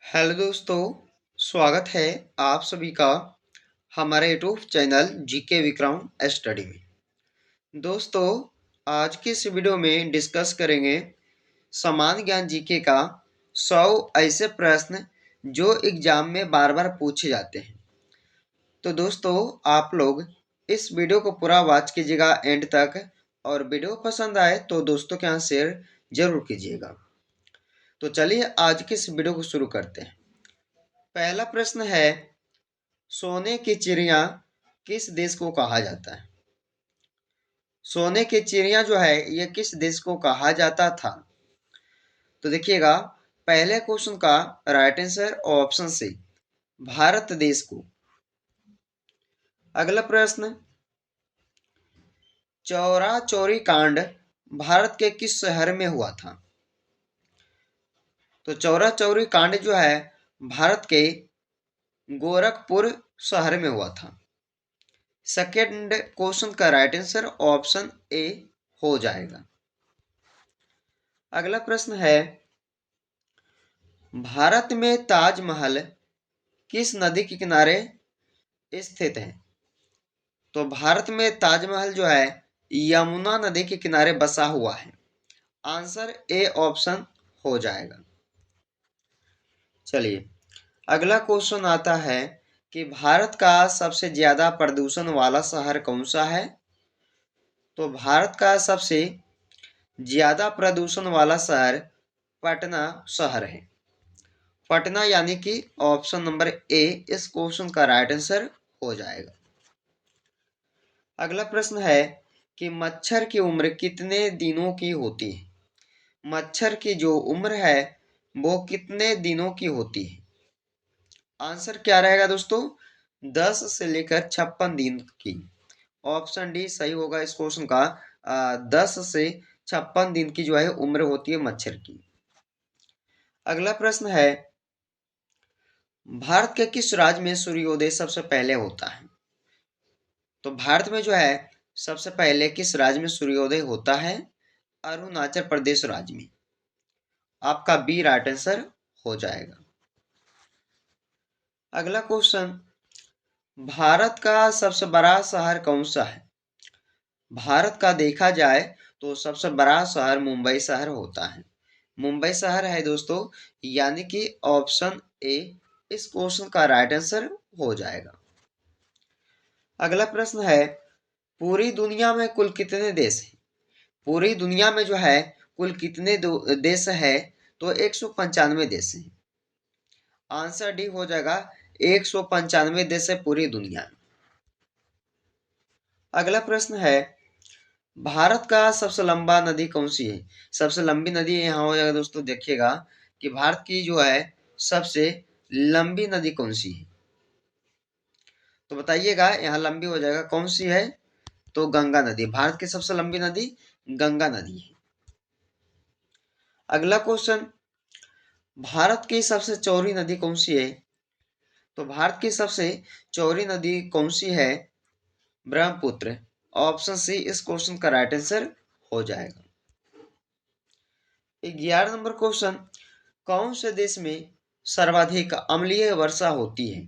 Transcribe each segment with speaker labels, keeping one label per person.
Speaker 1: Hello दोस्तों, स्वागत है आप सभी का हमारे YouTube channel GK Vikram study में। दोस्तों, आज की इस वीडियो में डिस्कस करेंगे सामान्य ज्ञान जीके का 100 ऐसे प्रश्न जो एग्जाम में बार बार पूछे जाते हैं। तो दोस्तों, आप लोग इस वीडियो को पूरा वॉच कीजिएगा एंड तक, और वीडियो पसंद आए तो दोस्तों के यहाँ शेयर जरूर कीजिएगा। तो चलिए आज की इस वीडियो को शुरू करते हैं। पहला प्रश्न है, सोने की चिड़िया किस देश को कहा जाता है? सोने की चिड़िया जो है ये किस देश को कहा जाता था? तो देखिएगा, पहले क्वेश्चन का right answer option C, Bharat देश को। अगला प्रश्न, चौरा चौरी कांड भारत के किस शहर में हुआ था? तो चौरा चौरी कांड जो है भारत के गोरखपुर शहर में हुआ था। सेकेंड क्वेश्चन का राइट आंसर ऑप्शन ए हो जाएगा। अगला प्रश्न है, भारत में ताजमहल किस नदी के किनारे स्थित है? तो भारत में ताजमहल जो है यमुना नदी के किनारे बसा हुआ है। आंसर ए ऑप्शन हो जाएगा। चलिए, अगला क्वेश्चन आता है कि भारत का सबसे ज्यादा प्रदूषण वाला शहर कौन सा है? तो भारत का सबसे ज्यादा प्रदूषण वाला शहर पटना शहर है। पटना यानी कि ऑप्शन नंबर ए इस क्वेश्चन का राइट आंसर हो जाएगा। अगला प्रश्न है कि मच्छर की उम्र कितने दिनों की होती है? मच्छर की जो उम्र है वो कितने दिनों की होती है? आंसर क्या रहेगा दोस्तों? 10 से लेकर 56 दिन की। ऑप्शन डी सही होगा इस क्वेश्चन का। 10 से 56 दिन की जो है उम्र होती है मच्छर की। अगला प्रश्न है, भारत के किस राज्य में सूर्योदय सबसे पहले होता है? तो भारत में जो है सबसे पहले किस राज्य में सूर्योदय होता है? अरुणाचल प्रदेश राज्य में। आपका बी राइट आंसर हो जाएगा। अगला क्वेश्चन, भारत का सबसे बड़ा शहर कौन सा है? भारत का देखा जाए तो सबसे बड़ा शहर मुंबई शहर होता है। मुंबई शहर है दोस्तों, यानी कि ऑप्शन ए इस क्वेश्चन का राइट आंसर हो जाएगा। अगला प्रश्न है, पूरी दुनिया में कुल कितने देश हैं? पूरी दुनिया में जो है कुल कितने देश है? तो 195 देश हैं। आंसर डी हो जाएगा, 195 देश है पूरी दुनिया में। अगला प्रश्न है, भारत का सबसे लंबा नदी कौन सी है? सबसे लंबी नदी यहाँ हो जाएगा दोस्तों। देखिएगा कि भारत की जो है सबसे लंबी नदी कौन सी है? तो बताइएगा, यहाँ लंबी हो जाएगा कौन सी है? तो गंगा नदी। भारत की सबसे लंबी नदी गंगा नदी है। अगला क्वेश्चन, भारत की सबसे चौड़ी नदी कौन सी है? तो भारत की सबसे चौड़ी नदी कौन सी है? ब्रह्मपुत्र। ऑप्शन सी इस क्वेश्चन का राइट आंसर हो जाएगा। 11 नंबर क्वेश्चन, कौन से देश में सर्वाधिक अम्लीय वर्षा होती है?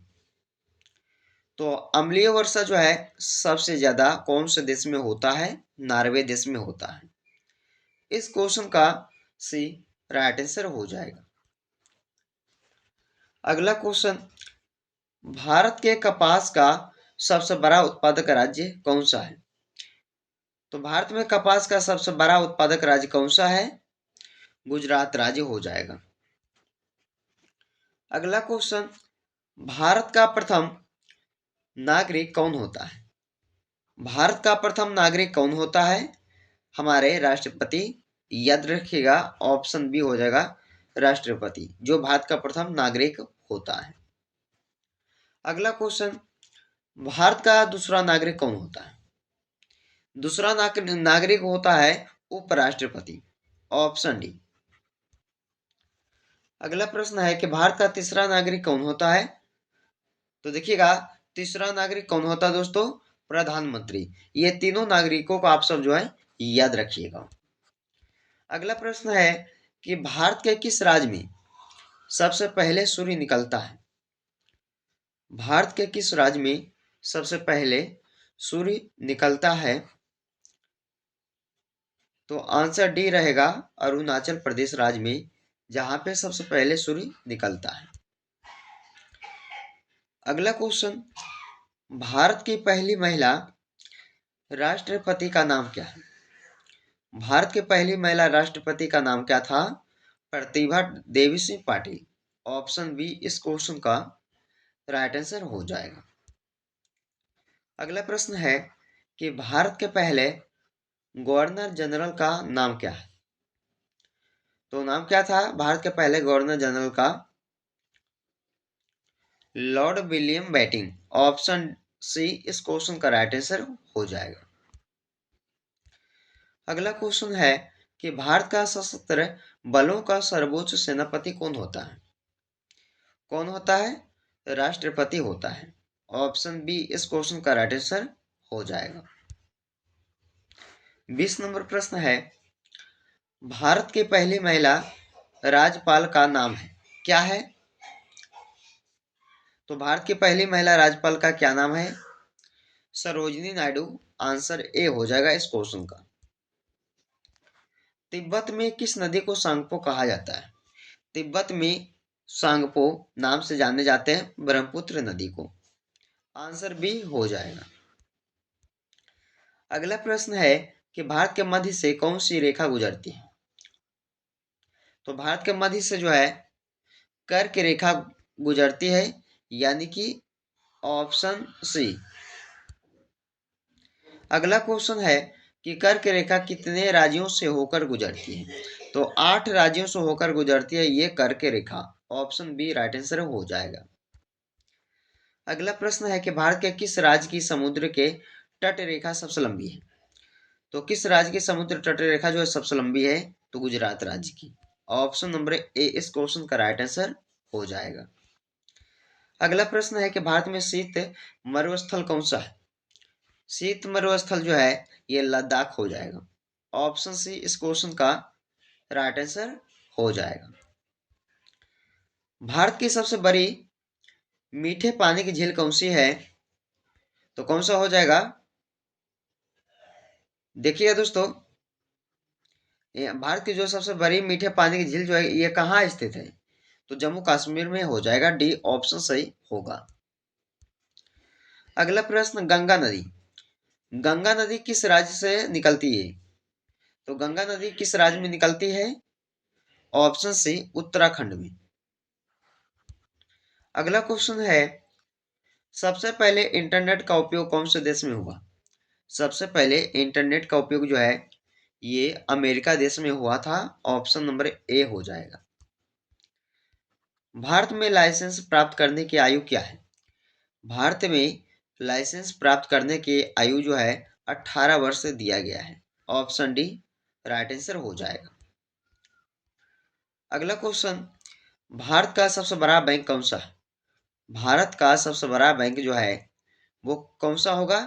Speaker 1: तो अम्लीय वर्षा जो है सबसे ज्यादा कौन से देश में होता है? नॉर्वे देश में होता है। इस क्वेश्चन का सी राइट आंसर हो जाएगा। अगला क्वेश्चन, भारत के कपास का सबसे बड़ा उत्पादक राज्य कौन सा है? तो भारत में कपास का सबसे बड़ा उत्पादक राज्य कौन सा है? गुजरात राज्य हो जाएगा। अगला क्वेश्चन, भारत का प्रथम नागरिक कौन होता है? भारत का प्रथम नागरिक कौन होता है? हमारे राष्ट्रपति। याद रखिएगा, ऑप्शन बी हो जाएगा राष्ट्रपति, जो भारत का प्रथम नागरिक होता है। अगला क्वेश्चन, भारत का दूसरा नागरिक कौन होता है? दूसरा नागरिक होता है उपराष्ट्रपति। Option D. अगला प्रश्न है कि भारत का तीसरा नागरिक कौन होता है? तो देखिएगा, तीसरा नागरिक कौन होता है दोस्तों? प्रधानमंत्री। ये तीनों नागरिकों को आप सब जो है याद रखिएगा। अगला प्रश्न है कि भारत के किस राज्य में सबसे पहले सूर्य निकलता है? भारत के किस राज्य में सबसे पहले सूर्य निकलता है? तो आंसर डी रहेगा, अरुणाचल प्रदेश राज्य में, जहां पे सबसे पहले सूर्य निकलता है। अगला क्वेश्चन, भारत की पहली महिला राष्ट्रपति का नाम क्या है? भारत की पहली महिला राष्ट्रपति का नाम क्या था? प्रतिभा देवी सिंह पाटिल। ऑप्शन बी इस क्वेश्चन का राइट आंसर हो जाएगा। अगला प्रश्न है कि भारत के पहले गवर्नर जनरल का नाम क्या है? तो नाम क्या था भारत के पहले गवर्नर जनरल का? Lord William Bentinck. Option C इस क्वेश्चन का राइट आंसर हो जाएगा। अगला क्वेश्चन है कि भारत का सशस्त्र बलों का सर्वोच्च सेनापति कौन होता है? कौन होता है? राष्ट्रपति होता है। ऑप्शन बी इस क्वेश्चन का राइट आंसर हो जाएगा। 20 नंबर प्रश्न है, भारत की पहली महिला राज्यपाल का नाम है क्या है? तो भारत की पहली महिला राज्यपाल का क्या नाम है? सरोजिनी नायडू। आंसर ए हो जाएगा इस क्वेश्चन का। तिब्बत में किस नदी को सांगपो कहा जाता है? तिब्बत में सांगपो नाम से जाने जाते हैं ब्रह्मपुत्र नदी को। आंसर बी हो जाएगा। अगला प्रश्न है कि भारत के मध्य से कौन सी रेखा गुजरती है? तो भारत के मध्य से जो है कर्क रेखा गुजरती है, यानी कि ऑप्शन सी। अगला क्वेश्चन है कि कर्क रेखा कितने राज्यों से होकर गुजरती है? तो 8 राज्यों से होकर गुजरती है ये कर्क रेखा। ऑप्शन बी राइट आंसर हो जाएगा। अगला प्रश्न है कि भारत के किस राज्य की समुद्र के तट रेखा सबसे लंबी है? तो किस राज्य की समुद्र तट रेखा जो है सबसे लंबी है? तो गुजरात राज्य की। ऑप्शन नंबर ए इस क्वेश्चन का राइट आंसर हो जाएगा। अगला प्रश्न है कि भारत में शीत मरुस्थल कौन सा है? शीत मरुस्थल जो है ये लद्दाख हो जाएगा। ऑप्शन सी इस क्वेश्चन का राइट आंसर हो जाएगा। भारत की सबसे बड़ी मीठे पानी की झील कौन सी है? तो कौन सा हो जाएगा? देखिएगा दोस्तों, भारत की जो सबसे बड़ी मीठे पानी की झील जो है ये कहाँ स्थित है? तो जम्मू कश्मीर में हो जाएगा। डी ऑप्शन सही होगा। अगला प्रश्न, गंगा नदी। गंगा नदी किस राज्य से निकलती है? तो गंगा नदी किस राज्य में निकलती है? ऑप्शन सी उत्तराखंड में। अगला क्वेश्चन है, सबसे पहले इंटरनेट का उपयोग कौन से देश में हुआ? सबसे पहले इंटरनेट का उपयोग जो है ये अमेरिका देश में हुआ था। ऑप्शन नंबर ए हो जाएगा। भारत में लाइसेंस प्राप्त करने की आयु क्या है? भारत में लाइसेंस प्राप्त करने की आयु जो है 18 वर्ष से दिया गया है। ऑप्शन डी राइट आंसर हो जाएगा। अगला क्वेश्चन, भारत का सबसे बड़ा बैंक कौन सा है? भारत का सबसे बड़ा बैंक जो है वो कौन सा होगा?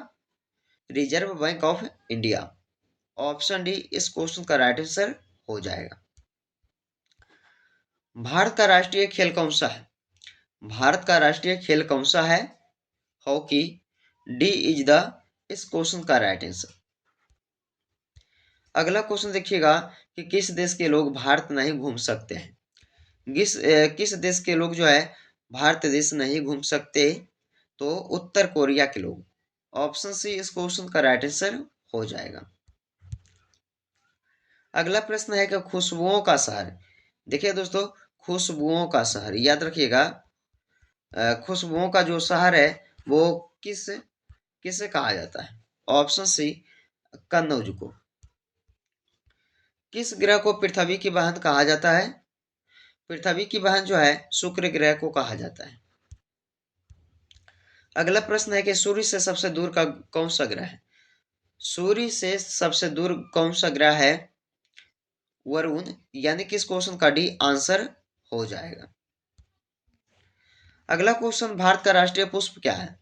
Speaker 1: Reserve bank of India. Option D इस क्वेश्चन का राइट आंसर हो जाएगा। भारत का राष्ट्रीय खेल कौन सा है? भारत का राष्ट्रीय खेल कौन सा है? हॉकी। डी इज द इस क्वेश्चन का राइट आंसर। अगला क्वेश्चन देखिएगा कि किस देश के लोग भारत नहीं घूम सकते हैं? किस देश के लोग जो है भारत देश नहीं घूम सकते? तो उत्तर कोरिया के लोग। ऑप्शन सी इस क्वेश्चन का राइट आंसर हो जाएगा। अगला प्रश्न है कि खुशबुओं का शहर। देखिए दोस्तों, खुशबुओं का शहर याद रखिएगा। खुशबुओं का जो शहर है वो किसे कहा जाता है? ऑप्शन सी कन्नौज को। किस ग्रह को पृथ्वी की बहन कहा जाता है? पृथ्वी की बहन जो है शुक्र ग्रह को कहा जाता है। अगला प्रश्न है कि सूर्य से सबसे दूर का कौन सा ग्रह है? सूर्य से सबसे दूर कौन सा ग्रह है? वरुण, यानी कि इस क्वेश्चन का डी आंसर हो जाएगा। अगला क्वेश्चन, भारत का राष्ट्रीय पुष्प क्या है?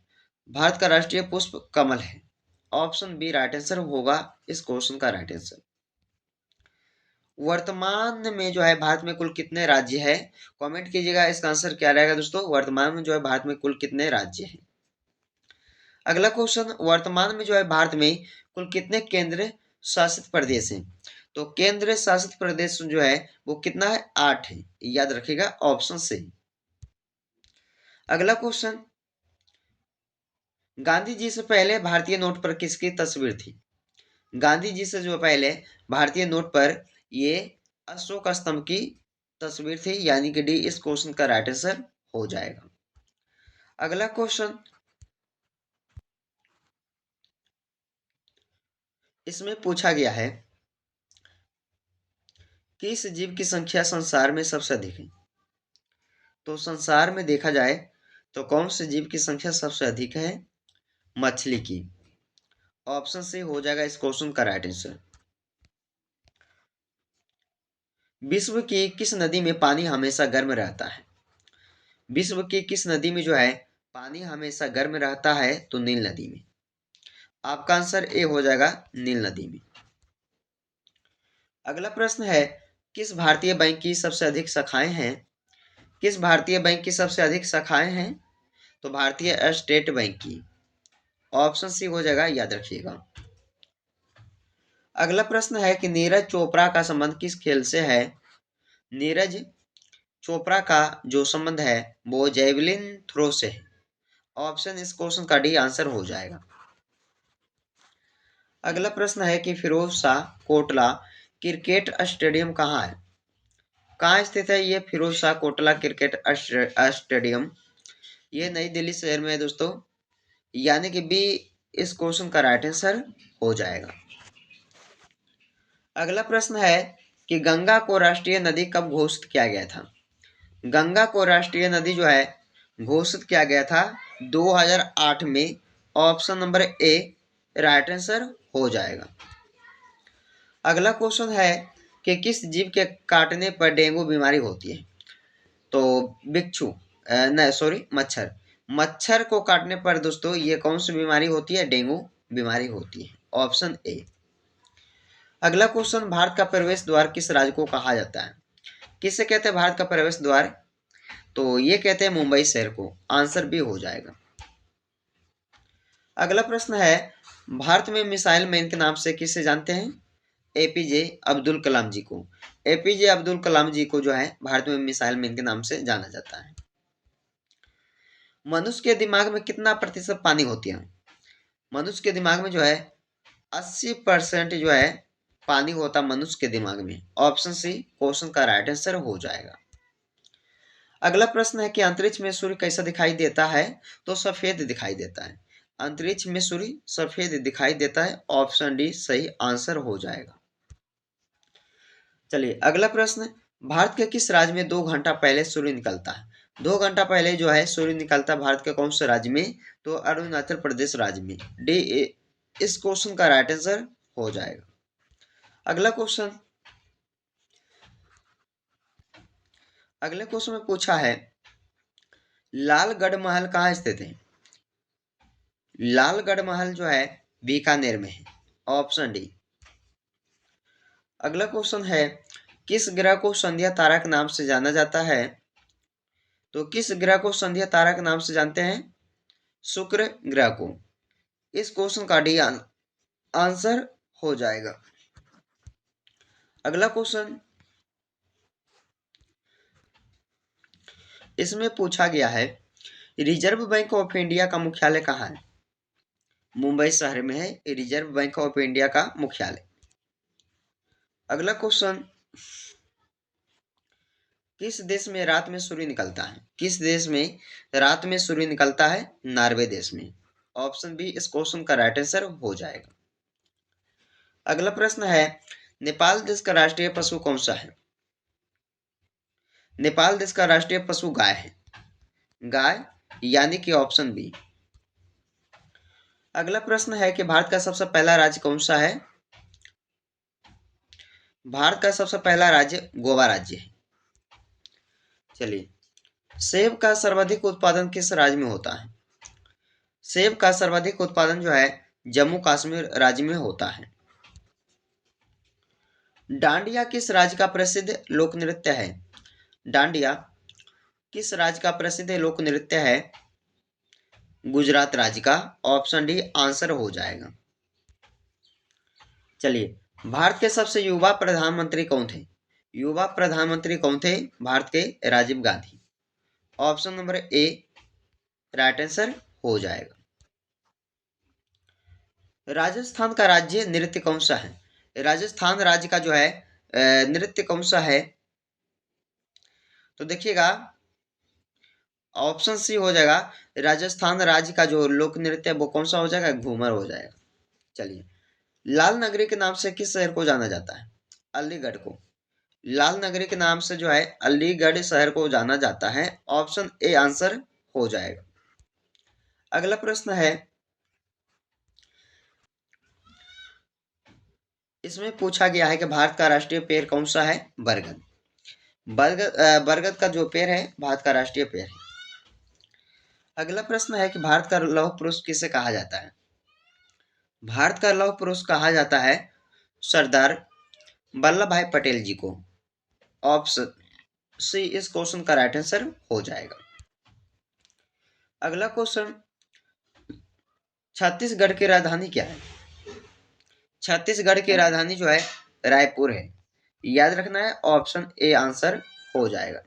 Speaker 1: भारत का राष्ट्रीय पुष्प कमल है। ऑप्शन बी राइट आंसर होगा इस क्वेश्चन का राइट आंसर। वर्तमान में जो है भारत में कुल कितने राज्य है? कमेंट कीजिएगा, इसका आंसर क्या रहेगा दोस्तों? वर्तमान में जो है भारत में कुल कितने राज्य हैं? अगला क्वेश्चन, वर्तमान में जो है भारत में कुल कितने केंद्र शासित प्रदेश हैं? तो केंद्र शासित प्रदेश जो है वो कितना है? 8 है, याद रखिएगा, ऑप्शन से। अगला क्वेश्चन, गांधी जी से पहले भारतीय नोट पर किसकी तस्वीर थी? गांधी जी से जो पहले भारतीय नोट पर ये अशोक स्तंभ की तस्वीर थी, यानी कि डी इस क्वेश्चन का राइट आंसर हो जाएगा। अगला क्वेश्चन, इसमें पूछा गया है किस जीव की संख्या संसार में सबसे अधिक है? तो संसार में देखा जाए तो कौन से जीव की संख्या सबसे अधिक है? मछली की। ऑप्शन सी हो जाएगा इस क्वेश्चन का राइट आंसर। विश्व की किस नदी में पानी हमेशा गर्म रहता है? विश्व की किस नदी में जो है पानी हमेशा गर्म रहता है? तो नील नदी में। आपका आंसर ए हो जाएगा, नील नदी में। अगला प्रश्न है, किस भारतीय बैंक की सबसे अधिक शाखाएं हैं? किस भारतीय बैंक की सबसे अधिक शाखाएं हैं? तो भारतीय स्टेट बैंक की। ऑप्शन सी हो जाएगा, याद रखिएगा। अगला प्रश्न है कि नीरज चोपड़ा का संबंध किस खेल से है? नीरज चोपड़ा का जो संबंध है वो जेवलिन थ्रो से है। ऑप्शन इस क्वेश्चन का डी आंसर हो जाएगा। अगला प्रश्न है कि फिरोज शाह कोटला क्रिकेट स्टेडियम कहाँ है? कहाँ स्थित है ये फिरोज शाह कोटला क्रिकेट स्टेडियम? ये नई दिल्ली शहर में है दोस्तों, यानी कि बी इस क्वेश्चन का राइट आंसर हो जाएगा। अगला प्रश्न है कि गंगा को राष्ट्रीय नदी कब घोषित किया गया था? गंगा को राष्ट्रीय नदी जो है घोषित किया गया था 2008 में। Option number A right answer हो जाएगा। अगला क्वेश्चन है कि किस जीव के काटने पर डेंगू बीमारी होती है? तो बिच्छू, नहीं सॉरी, मच्छर। मच्छर को काटने पर दोस्तों ये कौन सी बीमारी होती है? डेंगू बीमारी होती है। Option A. अगला क्वेश्चन, भारत का प्रवेश द्वार किस राज्य को कहा जाता है? किसे कहते हैं भारत का प्रवेश द्वार? तो ये कहते हैं मुंबई शहर को। आंसर भी हो जाएगा। अगला प्रश्न है, भारत में मिसाइल मैन के नाम से किसे जानते हैं? एपीजे अब्दुल कलाम जी को। एपीजे अब्दुल कलाम जी को जो है भारत में मिसाइल मैन के नाम से जाना जाता है। मनुष्य के दिमाग में कितना प्रतिशत पानी होती है? मनुष्य के दिमाग में जो है 80% जो है पानी होता मनुष्य के दिमाग में। ऑप्शन सी क्वेश्चन का राइट आंसर हो जाएगा। अगला प्रश्न है कि अंतरिक्ष में सूर्य कैसा दिखाई देता है? तो सफेद दिखाई देता है। अंतरिक्ष में सूर्य सफेद दिखाई देता है। ऑप्शन डी सही आंसर हो जाएगा। चलिए अगला प्रश्न, भारत के किस राज्य में 2 घंटा पहले सूर्य निकलता है? 2 घंटा पहले जो है सूर्य निकलता है भारत के कौन से राज्य में? तो अरुणाचल प्रदेश राज्य में। डी इस क्वेश्चन का राइट आंसर हो जाएगा। अगला क्वेश्चन, अगले क्वेश्चन में पूछा है लालगढ़ महल कहाँ स्थित है? लालगढ़ महल जो है बीकानेर में है। Option D. अगला क्वेश्चन है, किस ग्रह को संध्या तारा के नाम से जाना जाता है? तो किस ग्रह को संध्या तारा के नाम से जानते हैं? शुक्र ग्रह को। इस क्वेश्चन का डी आंसर हो जाएगा। अगला क्वेश्चन, इसमें पूछा गया है रिजर्व बैंक ऑफ इंडिया का मुख्यालय कहाँ है? मुंबई शहर में है रिजर्व बैंक ऑफ इंडिया का मुख्यालय। अगला क्वेश्चन, किस देश में रात में सूर्य निकलता है? किस देश में रात में सूर्य निकलता है? नॉर्वे देश में। ऑप्शन बी इस क्वेश्चन का राइट आंसर हो जाएगा। अगला प्रश्न है, नेपाल देश का राष्ट्रीय पशु कौन सा है? नेपाल देश का राष्ट्रीय पशु गाय है। गाय, यानी कि ऑप्शन बी। अगला प्रश्न है कि भारत का सबसे पहला राज्य कौन सा है? भारत का सबसे पहला राज्य गोवा राज्य है। चलिए, सेब का सर्वाधिक उत्पादन किस राज्य में होता है? सेब का सर्वाधिक उत्पादन जो है जम्मू कश्मीर राज्य में होता है। डांडिया किस राज्य का प्रसिद्ध लोक नृत्य है? डांडिया किस राज्य का प्रसिद्ध लोक नृत्य है? गुजरात राज्य का। ऑप्शन डी आंसर हो जाएगा। चलिए, भारत के सबसे युवा प्रधानमंत्री कौन थे? युवा प्रधानमंत्री कौन थे भारत के? Rajiv Gandhi. Option number A right answer हो जाएगा। राजस्थान का राज्य नृत्य कौन सा है? राजस्थान राज्य का जो है नृत्य कौन सा है? तो देखिएगा, ऑप्शन सी हो जाएगा। राजस्थान राज्य का जो लोक नृत्य है वो कौन सा हो जाएगा? घूमर हो जाएगा। चलिए, लाल नगरी के नाम से किस शहर को जाना जाता है? अलीगढ़ को। लाल नगरी के नाम से जो है अलीगढ़ शहर को जाना जाता है। ऑप्शन ए आंसर हो जाएगा। अगला प्रश्न है, इसमें पूछा गया है कि भारत का राष्ट्रीय पेड़ कौन सा है? बरगद। बरगद का जो पेड़ है भारत का राष्ट्रीय पेड़ है। अगला प्रश्न है कि भारत का लौह पुरुष किसे कहा जाता है? भारत का लौह पुरुष कहा जाता है सरदार वल्लभ भाई पटेल जी को। ऑप्शन सी इस क्वेश्चन का राइट आंसर हो जाएगा। अगला क्वेश्चन, छत्तीसगढ़ की राजधानी क्या है? छत्तीसगढ़ की राजधानी जो है रायपुर है। याद रखना है, ऑप्शन ए आंसर हो जाएगा।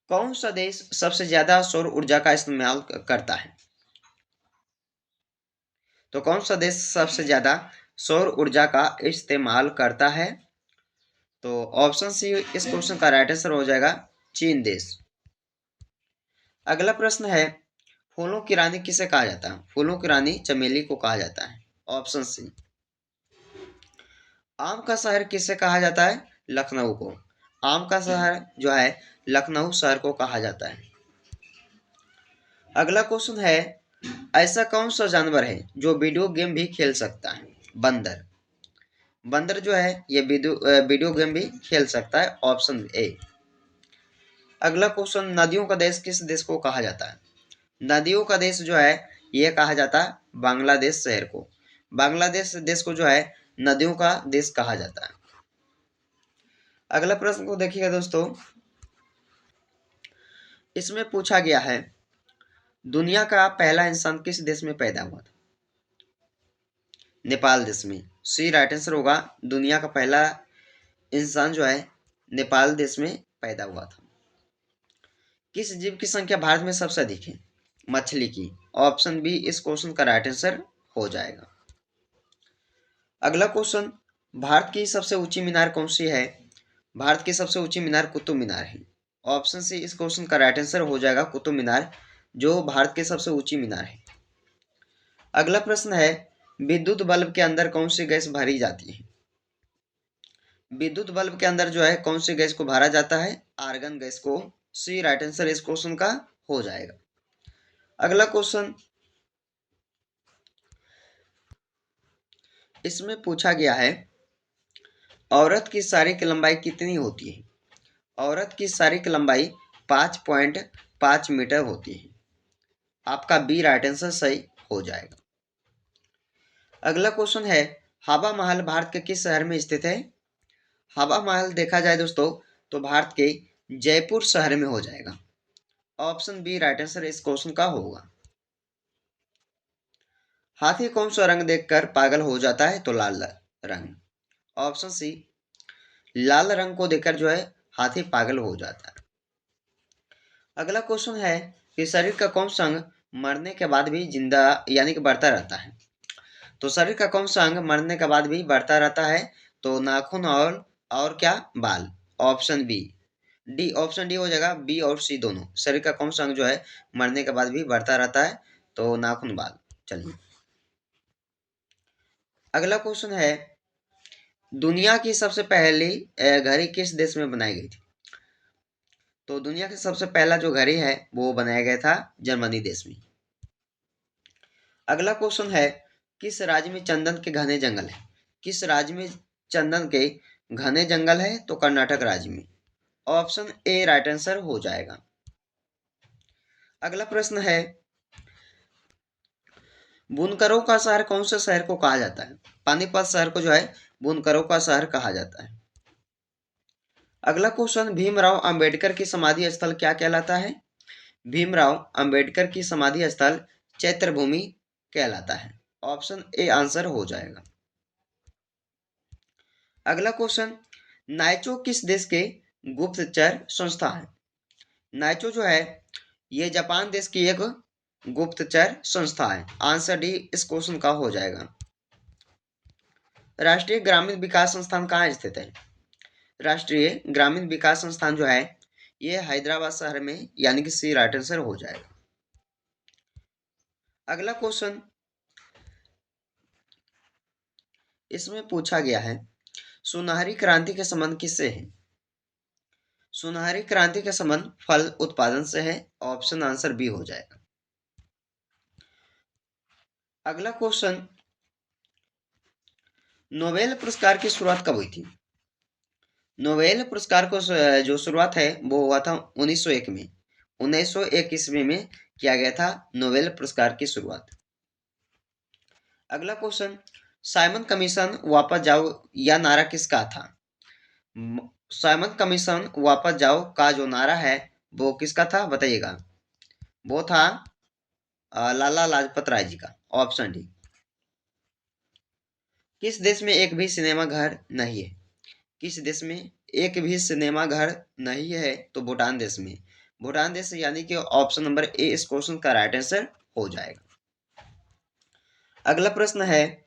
Speaker 1: कौन सा देश सबसे ज्यादा सौर ऊर्जा का इस्तेमाल करता है? तो कौन सा देश सबसे ज्यादा सौर ऊर्जा का इस्तेमाल करता है? तो ऑप्शन सी इस क्वेश्चन का राइट आंसर हो जाएगा, चीन देश। अगला प्रश्न है, फूलों की रानी किसे कहा जाता है? फूलों की रानी चमेली को कहा जाता है। Option C. आम का शहर किसे कहा जाता है? लखनऊ को। आम का शहर जो है लखनऊ शहर को कहा जाता है। अगला क्वेश्चन है, ऐसा कौन सा जानवर है जो वीडियो गेम भी खेल सकता है? बंदर। बंदर जो है ये वीडियो गेम भी खेल सकता है। Option A. अगला क्वेश्चन, नदियों का देश किस देश को कहा जाता है? नदियों का देश जो है ये कहा जाता है बांग्लादेश शहर को। बांग्लादेश देश को जो है नदियों का देश कहा जाता है। अगला प्रश्न को देखिएगा दोस्तों, इसमें पूछा गया है, दुनिया का पहला इंसान किस देश में पैदा हुआ था? नेपाल देश में। सी राइट आंसर होगा। दुनिया का पहला इंसान जो है नेपाल देश में पैदा हुआ था। किस जीव की संख्या भारत में सबसे अधिक है? मछली की। ऑप्शन बी इस क्वेश्चन का राइट आंसर हो जाएगा। अगला क्वेश्चन, भारत की सबसे ऊंची मीनार कौन सी है? भारत की सबसे ऊंची मीनार कुतुब मीनार है। ऑप्शन सी इस क्वेश्चन का राइट आंसर हो जाएगा, कुतुब मीनार जो भारत की सबसे ऊंची मीनार है। अगला प्रश्न है, विद्युत बल्ब के अंदर कौन सी गैस भरी जाती है? विद्युत बल्ब के अंदर जो है कौन सी गैस को भरा जाता है? आर्गन गैस को। सी राइट आंसर इस क्वेश्चन का हो जाएगा। अगला क्वेश्चन, इसमें पूछा गया है, औरत की शारीरिक लंबाई कितनी होती है? औरत की शारीरिक लंबाई 5.5 मीटर होती है। आपका बी राइट आंसर सही हो जाएगा। अगला क्वेश्चन है, हवा महल भारत के किस शहर में स्थित है? हवा महल देखा जाए दोस्तों तो भारत के जयपुर शहर में हो जाएगा। ऑप्शन बी राइट आंसर इस क्वेश्चन का होगा। हाथी कौन सा रंग देखकर पागल हो जाता है? तो लाल रंग। ऑप्शन सी, लाल रंग को देखकर जो है हाथी पागल हो जाता है। अगला क्वेश्चन है कि शरीर का कौन सा अंग मरने के बाद भी जिंदा यानी कि बढ़ता रहता है? तो शरीर का कौन सा अंग मरने के बाद भी बढ़ता रहता है? तो नाखून और क्या? बाल। Option B. D option D हो जाएगा, बी और सी दोनों। शरीर का कौन सा अंग जो है मरने के बाद भी बढ़ता रहता है? तो नाखून, बाल। चलिए, अगला क्वेश्चन है, दुनिया की सबसे पहली घड़ी किस देश में बनाई गई थी? तो दुनिया का सबसे पहला जो घड़ी है वो बनाया गया था जर्मनी देश में। अगला क्वेश्चन है, किस राज्य में चंदन के घने जंगल है? किस राज्य में चंदन के घने जंगल है? तो कर्नाटक राज्य में। ऑप्शन ए राइट आंसर हो जाएगा। अगला प्रश्न है, बुनकरों का शहर कौन से शहर को कहा जाता है? पानीपत शहर को जो है बुनकरों का शहर कहा जाता है। अगला क्वेश्चन, भीमराव अंबेडकर की समाधि स्थल क्या कहलाता है? भीमराव अंबेडकर की समाधि स्थल चैत्र भूमि कहलाता है। ऑप्शन ए आंसर हो जाएगा। अगला क्वेश्चन, नाइचो किस देश के गुप्तचर संस्था है? नाइचो जो है ये जापान देश की एक गुप्तचर संस्था है। आंसर डी इस क्वेश्चन का हो जाएगा। राष्ट्रीय ग्रामीण विकास संस्थान कहाँ स्थित है? राष्ट्रीय ग्रामीण विकास संस्थान जो है ये हैदराबाद शहर में यानी कि सी राइट आंसर हो जाएगा। अगला क्वेश्चन, इसमें पूछा गया है सुनहरी क्रांति के संबंध किससे है? सुनहरी क्रांति का संबंध फल उत्पादन से है। ऑप्शन आंसर बी हो जाएगा। अगला क्वेश्चन, नोबेल पुरस्कार की शुरुआत कब हुई थी? नोबेल पुरस्कार को जो शुरुआत है वो हुआ था 1901 में। 1901 ईस्वी में किया गया था नोबेल पुरस्कार की शुरुआत। अगला क्वेश्चन, साइमन कमीशन वापस जाओ या नारा किसका था? साइमन कमीशन वापस जाओ का जो नारा है वो किसका था बताइएगा? वो था लाला लाजपत राय जी का। Option D. किस देश में एक भी सिनेमा घर नहीं है? किस देश में एक भी सिनेमा घर नहीं है? तो भूटान देश में। भूटान देश यानी कि ऑप्शन नंबर ए इस क्वेश्चन का राइट आंसर हो जाएगा। अगला प्रश्न है,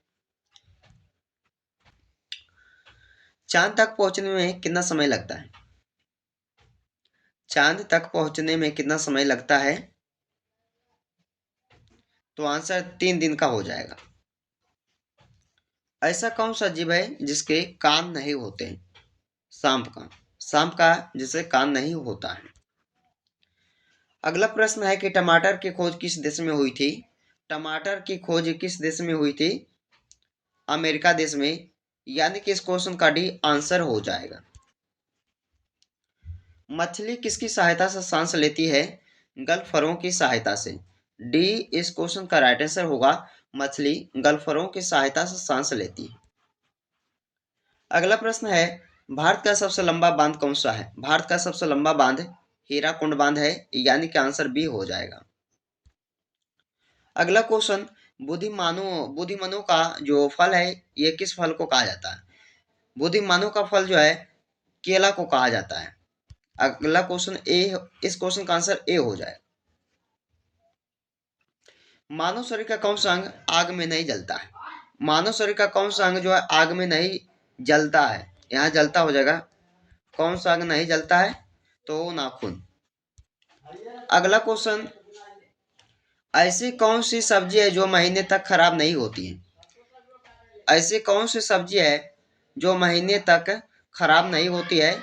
Speaker 1: चांद तक पहुंचने में कितना समय लगता है? चांद तक पहुंचने में कितना समय लगता है? तो आंसर 3 दिन का हो जाएगा। ऐसा कौन सा जीव है जिसके कान नहीं होते? सांप का। सांप का जिसे कान नहीं होता है। अगला प्रश्न है कि टमाटर की खोज किस देश में हुई थी? टमाटर की खोज किस देश में हुई थी? अमेरिका देश में, यानी कि इस क्वेश्चन का डी आंसर हो जाएगा। मछली किसकी सहायता से सांस लेती है? गल्फरों की सहायता से। डी इस क्वेश्चन का राइट आंसर होगा। मछली गल्फरों की सहायता से सांस लेती है। अगला प्रश्न है, भारत का सबसे लंबा बांध कौन सा है? भारत का सबसे लंबा बांध हीराकुंड बांध है, यानी कि आंसर बी हो जाएगा। अगला क्वेश्चन, बुद्धिमानों का जो फल है ये किस फल को कहा जाता है? बुद्धिमानों का फल जो है केला को कहा जाता है। अगला क्वेश्चन ए, इस क्वेश्चन का आंसर ए हो जाए। मानव शरीर का कौन सा अंग आग में नहीं जलता है? मानव शरीर का कौन सा अंग जो है आग में नहीं जलता है? यहाँ जलता हो जाएगा। कौन सा अंग नहीं जलता है? तो नाखून। अगला क्वेश्चन, ऐसी कौन सी सब्जी है जो महीने तक खराब नहीं होती है? ऐसी कौन सी सब्जी है जो महीने तक खराब नहीं होती है?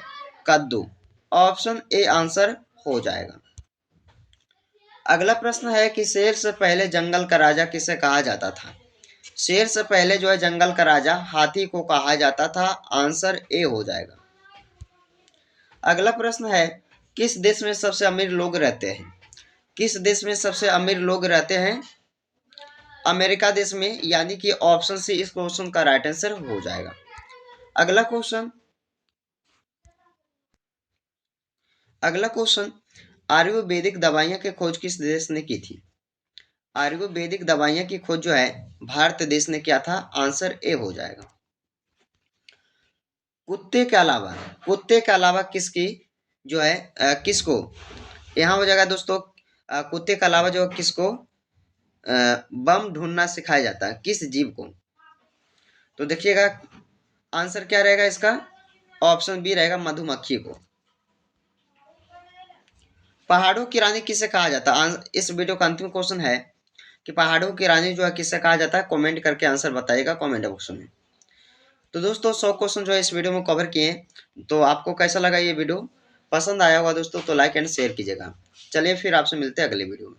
Speaker 1: कद्दू। ऑप्शन ए आंसर हो जाएगा। अगला प्रश्न है कि शेर से पहले जंगल का राजा किसे कहा जाता था? शेर से पहले जो है जंगल का राजा हाथी को कहा जाता था। आंसर ए हो जाएगा। अगला प्रश्न है, किस देश में सबसे अमीर लोग रहते हैं? किस देश में सबसे अमीर लोग रहते हैं? अमेरिका देश में, यानी कि ऑप्शन सी इस क्वेश्चन का राइट आंसर हो जाएगा। अगला क्वेश्चन, आयुर्वेदिक दवाइयां की खोज किस देश ने की थी? आयुर्वेदिक दवाइयां की खोज जो है भारत देश ने किया था। आंसर ए हो जाएगा। कुत्ते के अलावा किसकी जो है किसको, यहाँ हो जाएगा दोस्तों, कुत्ते के अलावा जो किसको बम ढूंढना सिखाया जाता है? किस जीव को? तो देखिएगा आंसर क्या रहेगा इसका? ऑप्शन बी रहेगा, मधुमक्खी को। पहाड़ों की रानी किसे कहा जाता है? इस वीडियो का अंतिम क्वेश्चन है कि पहाड़ों की रानी जो है किसे कहा जाता है? कमेंट करके आंसर बताइएगा कमेंट बॉक्स में। तो दोस्तों 100 क्वेश्चन जो है इस वीडियो में कवर किए। तो आपको कैसा लगा ये वीडियो? पसंद आया होगा दोस्तों तो लाइक एंड शेयर कीजिएगा। चलिए फिर आपसे मिलते हैं अगले वीडियो में।